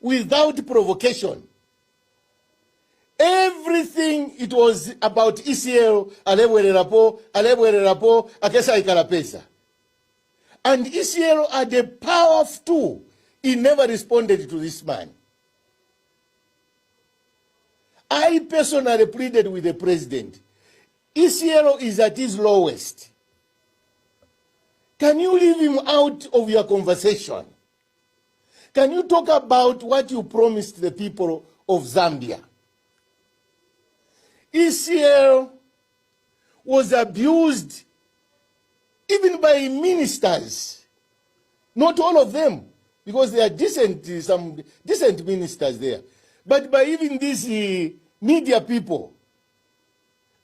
without provocation. Everything it was about ECL, alebwererapo, akesa ikalapesa. And ECL had a power tool. He never responded to this man. I personally pleaded with the president. ECL is at his lowest. Can you leave him out of your conversation? Can you talk about what you promised the people of Zambia? ECL was abused even by ministers. Not all of them, because there are some decent ministers there. But by even these media people,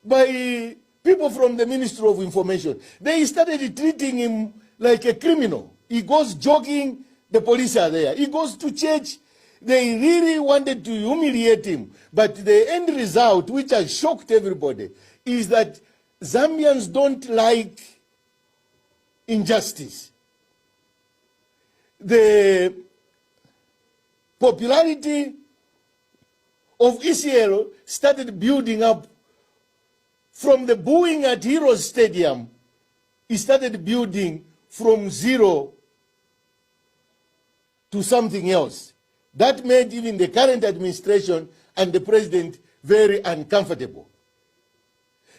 by people from the Ministry of Information, they started treating him like a criminal. He goes jogging, the police are there. He goes to church, they really wanted to humiliate him. But the end result, which has shocked everybody, is that Zambians don't like injustice. The popularity of ECL started building up from the booing at Heroes Stadium. It started building from zero to something else. That made even the current administration and the president very uncomfortable.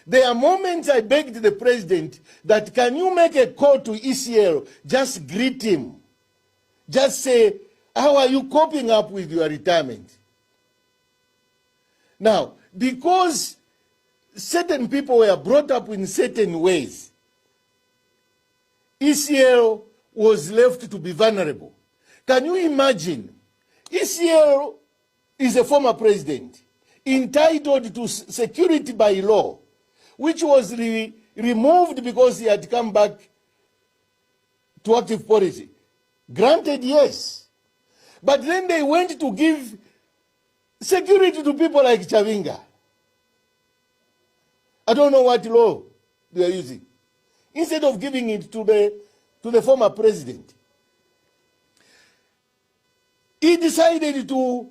There are moments I begged the president that, can you make a call to ECL, just greet him. Just say, how are you coping up with your retirement? Now, because certain people were brought up in certain ways, ECL was left to be vulnerable. Can you imagine? ECL is a former president entitled to security by law, which was removed because he had come back to active policy. Granted, yes. But then they went to give security to people like Chavinga. I don't know what law they are using. Instead of giving it to the former president, he decided to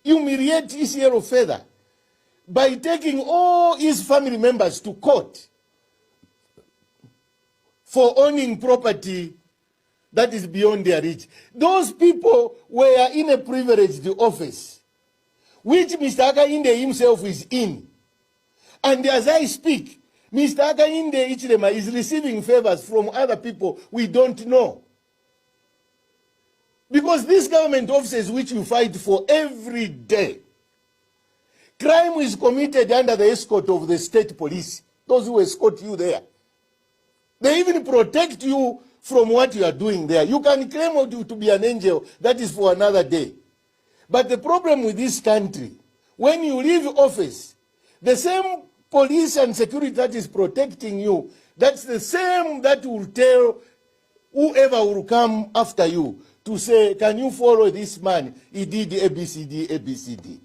humiliate ECL further by taking all his family members to court for owning property that is beyond their reach. Those people were in a privileged office, which Mr. Akainde himself is in. And as I speak, Mr. Akainde Ichilema is receiving favors from other people we don't know. Because these government offices which you fight for every day, crime is committed under the escort of the state police, those who escort you there. They even protect you from what you are doing there. You can claim to be an angel, that is for another day. But the problem with this country, when you leave office, the same police and security that is protecting you, that's the same that will tell whoever will come after you to say, can you follow this man? He did ABCD, ABCD.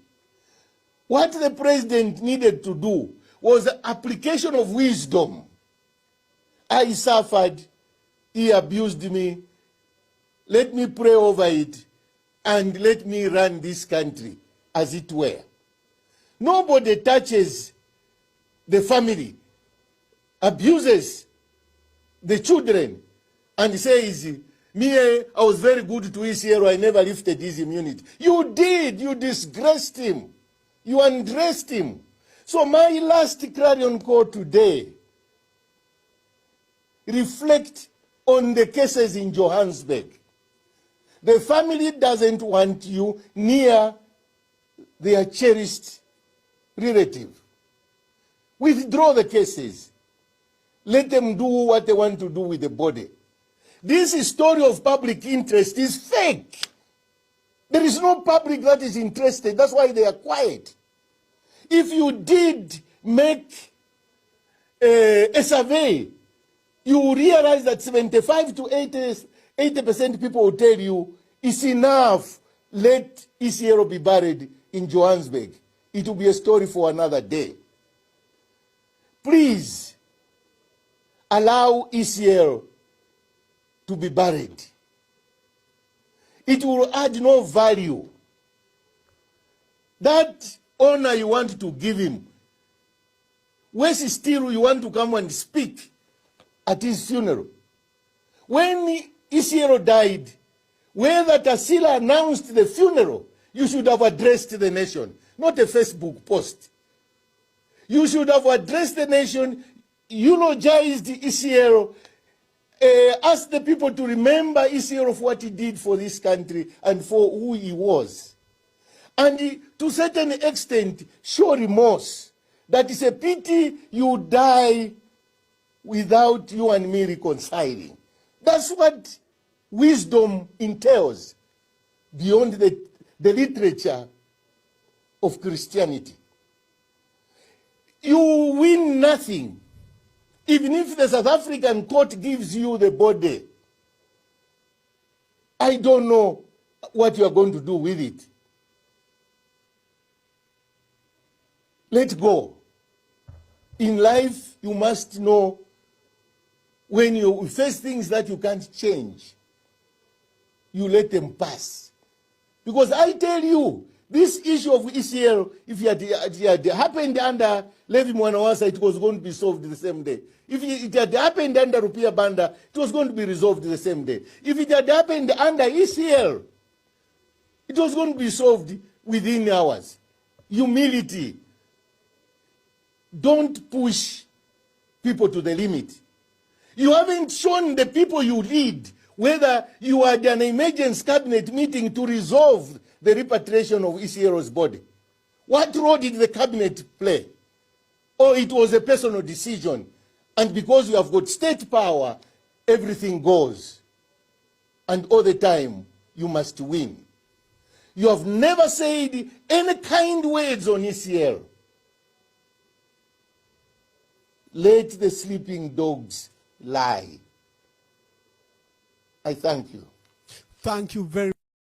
What the president needed to do was the application of wisdom. I suffered, he abused me. Let me pray over it and let me run this country as it were. Nobody touches the family, abuses the children, and says, me, I was very good to ECL, I never lifted his immunity. You did, you disgraced him. You undressed him. So my last clarion call today reflect on the cases in Johannesburg. The family doesn't want you near their cherished relative. Withdraw the cases. Let them do what they want to do with the body. This story of public interest is fake. There is no public that is interested. That's why they are quiet. If you did make a survey, you will realize that 75 to 80% people will tell you, it's enough, let ECL be buried in Johannesburg. It will be a story for another day. Please, allow ECL to be buried. it will add no value. That honor you want to give him, worse still, you want to come and speak at his funeral. When Isiero died, whether Tarsila announced the funeral, you should have addressed the nation, not a Facebook post. You should have addressed the nation, eulogized Isiero, asked the people to remember Isiero for what he did for this country and for who he was. And to a certain extent, show remorse. That is a pity you die without you and me reconciling. That's what wisdom entails beyond the literature of Christianity. You win nothing. Even if the South African court gives you the body, I don't know what you are going to do with it. Let go. In life, you must know when you face things that you can't change, you let them pass. Because I tell you, this issue of Isiero, if it had happened under Levi Mwanawasa, it was going to be solved the same day. If it had happened under Rupia Banda, it was going to be resolved the same day. If it had happened under Isiero, it was going to be solved within hours. Humility. Don't push people to the limit. You haven't shown the people you lead whether you had an emergency cabinet meeting to resolve the repatriation of Isiero's body. What role did the cabinet play? Or it was a personal decision, and because you have got state power, everything goes. And all the time, you must win. You have never said any kind words on Isiero. Let the sleeping dogs lie. I thank you. Thank you very much.